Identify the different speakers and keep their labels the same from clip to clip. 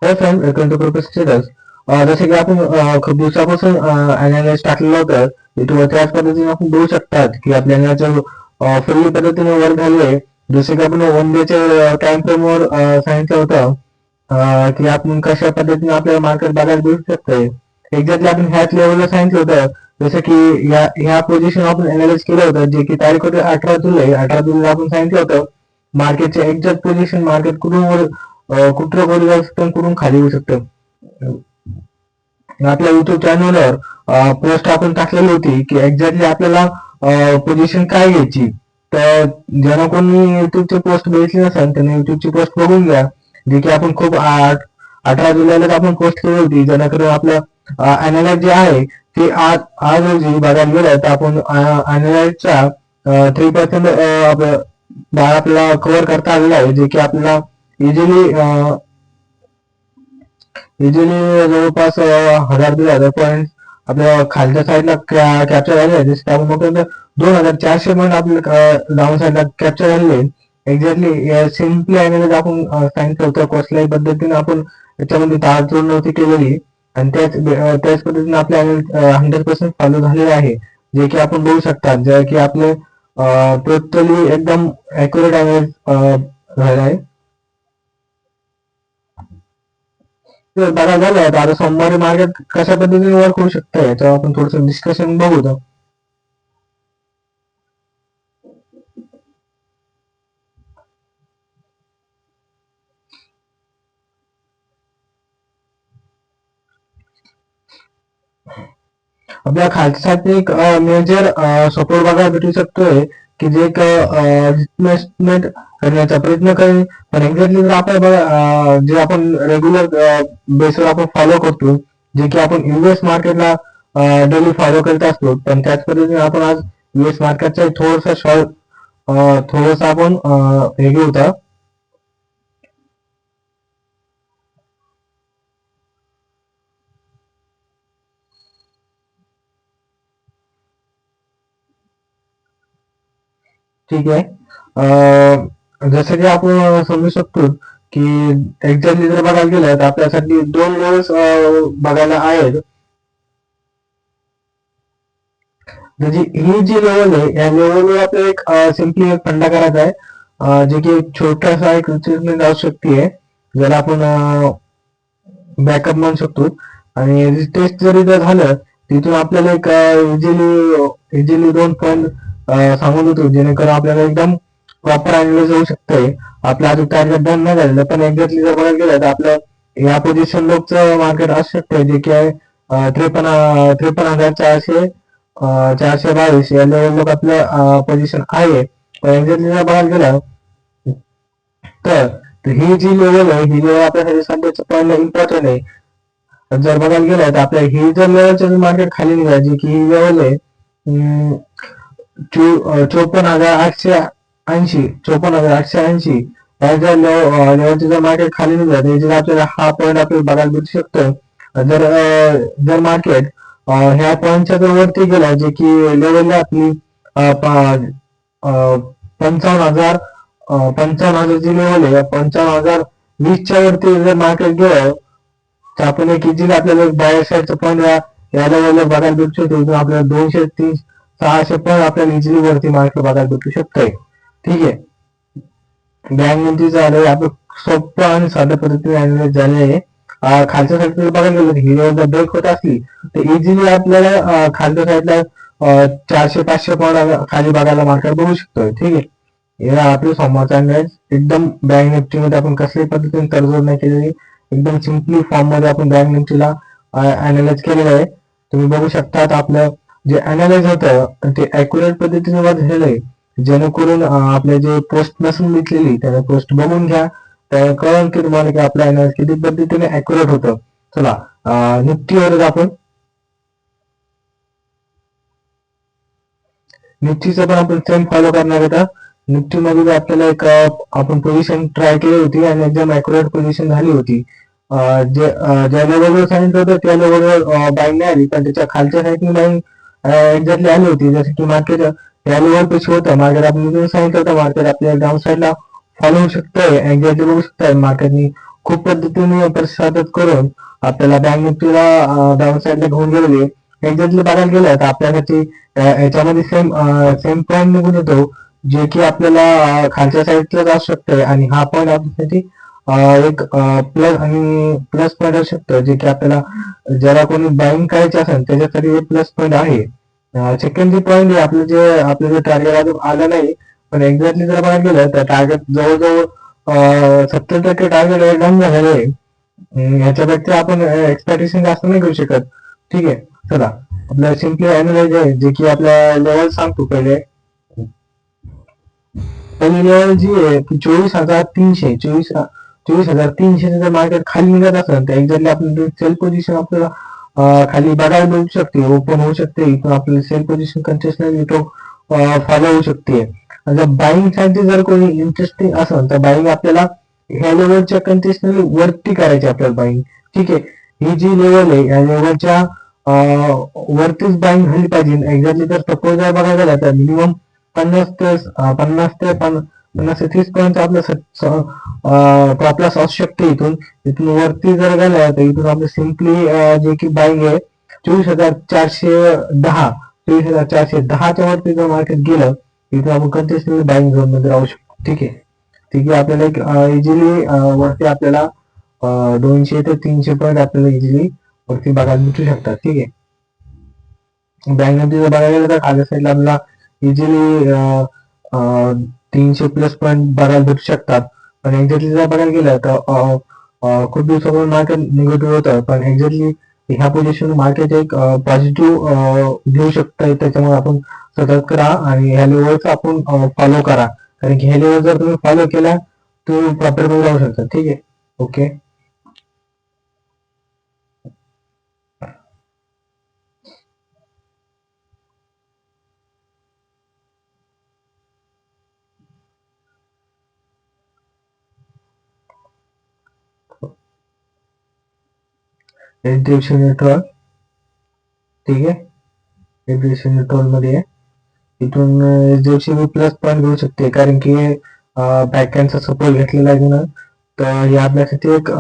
Speaker 1: तर friend welcome to profess traders. जसे की आपण खूप दिवसापासून अनालिसिस टाकलेलं होतं युट्यूबवर, त्याच पद्धतीने आपण बघू शकतात की आपल्या अनालिसिस फुल्ली पद्धतीने वर्क झाले आहे. जसे की आपण वन डेच्या टाइम फ्रेमवर सांगितलं होतं की आपण कशा पद्धतीने आपल्याला मार्केट बघायला भेटू शकतंय. एक्झॅक्टली आपण ह्याच लेवलला सांगितलं होतं. जसं की ह्या पोझिशन आपण अनालाइज केलं होतं, जे की तारीख होती 18 जुलै आपण सांगितलं होतं मार्केटचे एक्झॅक्ट पोझिशन, मार्केट कुठं वर जाऊ शकतं, कुठून खाली येऊ शकतं. आपल्या युट्यूब चॅनलवर पोस्ट आपण टाकलेली होती की एक्झॅक्टली आपल्याला पोझिशन काय घ्यायची. तर ज्यांना कोणी युट्यूबची पोस्ट बघितली नसेल त्यांनी युट्यूबची पोस्ट बघून घ्या, जे की आपण खूप 18 जुलैलाच आपण पोस्ट केली होती. जेणेकरून आपलं अनालाइज जे आहे ते आज रोजी बघायला गेलं तर आपण अनालाइजचा 3% आपल्याला कव्हर करता आलेला आहे, जे की आपल्याला इझिली जवळपास 1000-1500 पॉईंट आपल्या खालच्या साईडला कॅप्चर झाले आहे. जसे आपण बघतो 2400 पॉईंट आपल्या डाऊन साईडला कॅप्चर झालेले. एक्झॅक्टली सिम्पली अनालिसिस आपण सांगितलं होतं, कसल्याही पद्धतीने आपण याच्यामध्ये ताळतोड नव्हती केलेली आणि त्याच पद्धतीने आपल्या 100% फॉलो झालेले आहे, जे की आपण बघू शकता, जे की आपले टोटली एकदम ॲक्युरेट अनालिसिस झालं आहे. जर बघायला झालं तर आता सोमवारी मार्केट कशा पद्धतीने वर्क होऊ शकतं याच्यावर आपण थोडंसं डिस्कशन बघू. तर आपल्या खालच्यासाठी एक मेजर सपोर्ट बघायला भेटू शकतोय की जे एक रिप्लेसमेंट करण्याचा प्रयत्न करेल. पण एक्झॅक्टली जर आपण बघा जे आपण रेग्युलर बेसवर आपण फॉलो करतो, जे की आपण युएस मार्केटला डेली फॉलो करत असतो, पण त्याच पद्धतीने आपण आज युएस मार्केटचा थोडंसं शॉर्ट थोडंसं आपण हे घेऊ होता. ठीक आहे. जसं की आपण समजू शकतो की एक्झॅक्टली जर बघायला गेलं तर आपल्यासाठी 2 लेवल्स बघायला आहेत. म्हणजे ही जी लेवल आहे या लेवलवर आपल्याला एक सिम्पली एक फंडा करायचा आहे, जे की एक छोटासा एक रिट्रेसमेंट असू शकते, ज्याला आपण बॅकअप म्हणू शकतो. आणि टेस्ट जरी जर झालं तिथून आपल्याला एक इझिली 2 पॉईंट सांगून देतो, जेणेकरून आपल्याला एकदम प्रॉपर अनालिसिस होऊ शकतंय. आपलं अजून टार्गेट डन नाही झालेलं, पण एक्झॅक्टली जर बघायला गेलं तर आपलं या पोझिशन लोकचं मार्केट असू शकतंय, जे की आहे 53,400 422 या लेवल लोक आपलं पोझिशन आहे. पण एक्झॅक्टली जर बघायला गेलं तर ही जी लेवल आहे ही लेवल आपल्यासाठी सध्याचं पहिलं इम्पॉर्टंट आहे. जर बघायला गेलं तर आपल्या ही जर लेवलचं मार्केट खाली निघायची की ही लेवल आहे 54,880 या जर लेवलचे जर मार्केट खाली निघालं तर आपल्याला हा पॉईंट आपल्याला बघायला भेटू शकतो. जर मार्केट ह्या पॉईंटच्या जर वरती गेला, जे की लेवल आपली 55,000 जी लेवल आहे 55,020च्या वरती जर मार्केट गेलं तर आपण एक इझिली आपल्याला बायर साईडचा पॉईंट या लेवलला बघायला भेटू शकतो. आपल्याला 200-600 पॉईंट आपल्याला इझिली वरती मार्केट बघायला भेटू शकतंय. ठीक आहे. बँक निफ्टी झालं आपलं सोपं आणि साध्या पद्धतीने अनालाइज झाले आहे. खालच्या साईडला बघायला गेलं ही लेवल जर ब्रेक होत असली तर इझिली आपल्याला खालच्या साईडला 400-500 पॉईंट खाली बघायला मार्केट बघू शकतोय. ठीक आहे. हे आपलं सोमवारचा अनालाइज एकदम बँक निफ्टीमध्ये आपण कसल्याही पद्धतीने तडजोड नाही केलेली, एकदम सिम्पली फॉर्म मध्ये आपण बँक निफ्टीला अनालाइज केलेलं आहे. तुम्ही बघू शकता आपलं जे अनालाइज होतं ते अॅक्युरेट पद्धतीने झालेलं आहे. जेणेकरून आपले जे पोस्ट नसून घेतलेली त्याला पोस्ट बघून घ्या, तर कळेल की तुम्हाला की आपलं अनालाइज किती पद्धतीने अॅक्युरेट होतं. चला निफ्टीवरच आपण निफ्टीचं पण आपण सेम फॉलो करणार होता. निफ्टी मध्ये आपल्याला एक आपण पोझिशन ट्राय केली होती आणि एकदम अॅक्युरेट पोझिशन झाली होती. ज्या लेवलवर सांगितलं होतं त्या लेवलवर बाईंग नाही आली, पण त्याच्या खालच्या साईडने बाईंग एक्झॅक्टली आली होती. जसं की मार्केट या लेवल पेक्षा होतं मार्केट, आपण सांगितलं होतं मार्केट आपल्या डाऊन साईडला फॉलो होऊ शकतंय. एक्झॅक्टली बघू शकताय मार्केटनी खूप पद्धतीने प्रतिसादित करून आपल्याला बँक निफ्टीला डाऊन साईडला घेऊन गेलेली. एक्झॅक्टली बघायला गेलं तर आपल्यासाठी याच्यामध्ये सेम सेम पॉईंट निघून येतो, जे की आपल्याला खालच्या साईडलाच असू शकते आणि हा पॉईंट आपल्यासाठी एक प्लस आणि प्लस पॉईंट असू शकतो, जे की आपल्याला ज्याला कोणी बाईंग करायचे असेल त्याच्यासाठी एक प्लस पॉईंट आहे. सेकंड जे पॉईंट आहे आपलं जे टार्गेट अजून आलं नाही, पण एक्झॅक्टली जर बघायला गेलं तर टार्गेट जवळजवळ 70% टार्गेट डन झालेलं आहे. ह्याच्यापेक्षा आपण एक्सपेक्टेशन जास्त नाही करू शकत. ठीक आहे, चला आपल्याला सिम्पली अॅनालाइज आहे, जे की आपल्या लेवल सांगतो. पहिली लेवल जी आहे ती 24,300 जर मार्केट खाली निघत असेल तर एक्झॅक्टली आपली सेल पोझिशन आपल्याला खाली बघायला मिळू शकते, ओपन होऊ शकते. इथून आपल्याला सेल पोझिशन कंटिन्युअसली तो फॉलो होऊ शकते. जर बाईंग साठी जर कोणी इंटरेस्टिंग असेल तर बाईंग आपल्याला ह्या लेवलच्या कंटिन्युअसली वरती करायची आपल्याला बाईंग. ठीक आहे, ही जी लेवल आहे या लेवलच्या वरतीच बाईंग झाली पाहिजे. एक्झॅक्टली जर सपोज जर बघायला गेला तर मिनिमम 50 ते 30 पर्यंत आपलं टॉप लॉस असू शकते. इथून वरती जर गेला तर इथून आपलं सिम्पली जे की बाईंग आहे 24,410 24,410च्या वरती जर मार्केट गेलं इथून आपण कंटिन्युअसली बाईंग झोन मध्ये राहू शकतो. ठीक आहे, आपल्याला एक इझिली वरती आपल्याला 200 ते 300 पॉईंट आपल्याला इझिली वरती बघायला भेटू शकतात. ठीक आहे, बँक निफ्टी जर बघायला गेलं तर खाली साईडला आपल्याला इझिली 300 प्लस पॉईंट बघायला भेटू शकतात. पण एक्झॅक्टली जर बघायला गेलं तर खूप दिवसापासून मार्केट निगेटिव्ह होतं, पण एक्झॅक्टली ह्या पोझिशन मार्केट एक पॉझिटिव्ह घेऊ शकतं. त्याच्यामुळे आपण सतर्क राहा आणि ह्या लेवलचा आपण फॉलो करा, कारण की ह्या लेवल जर तुम्ही फॉलो केला तुम्ही प्रॉफिट मध्ये राहू शकता. ठीक आहे, ओके. HDFC नेटवर्क, ठीक आहे, HDFC नेटवर्क मध्ये इथून HDFC प्लस पॉईंट घेऊ शकते, कारण की बॅकहँडचा सपोर्ट घेतलेला आहे ना, तर हे आपल्यासाठी एक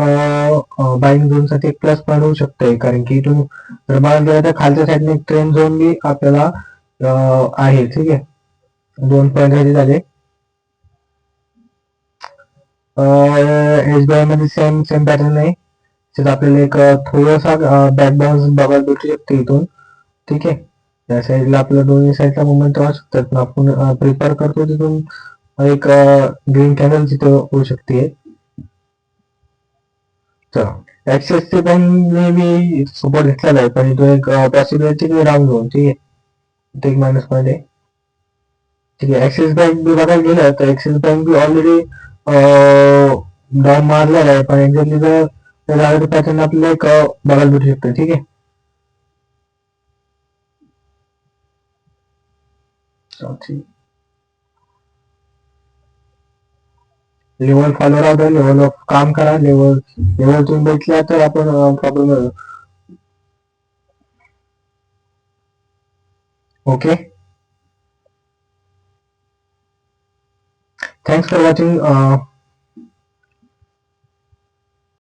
Speaker 1: बाईंग झोन साठी एक प्लस पॉईंट होऊ शकते. कारण की इथून जर बघायला गेलं तर खालच्या साईडने एक ट्रेंड झोन बी आपल्याला आहे. ठीक आहे, 2 पॉईंट झाले. SBI मध्ये सेम सेम पॅटर्न आहे, त्यात आपल्याला एक थोडासा बॅक बाउन्स बघायला भेटू शकते इथून. ठीक आहे, या साईडला आपल्या दोन्ही साईडला मुवमेंट राहू शकतात, पण आपण प्रिपेअर करतो तिथून एक ग्रीन कॅनल तिथे होऊ शकते. ऍक्सिस बँकने मी सपोर्ट घेतलेला आहे, पण तो एक पॉसिबिलिटी राहून जाऊन. ठीक आहे, तो एक मायनस पॉईंट आहे. ठीक आहे, ऍक्सिस बँक बी बघायला गेलं तर ऍक्सिस बँक बी ऑलरेडी डाऊन मारलेला आहे, पण एक्झॅक्टली जर पॅटर्न आपल्याला एक बघायला भेटू शकतो. ठीक आहे, ठीक, लेवल फॉलो राहतं, लेवल ऑफ काम करा. लेवल तुम्ही भेटला तर आपण problem. Okay, thanks for watching.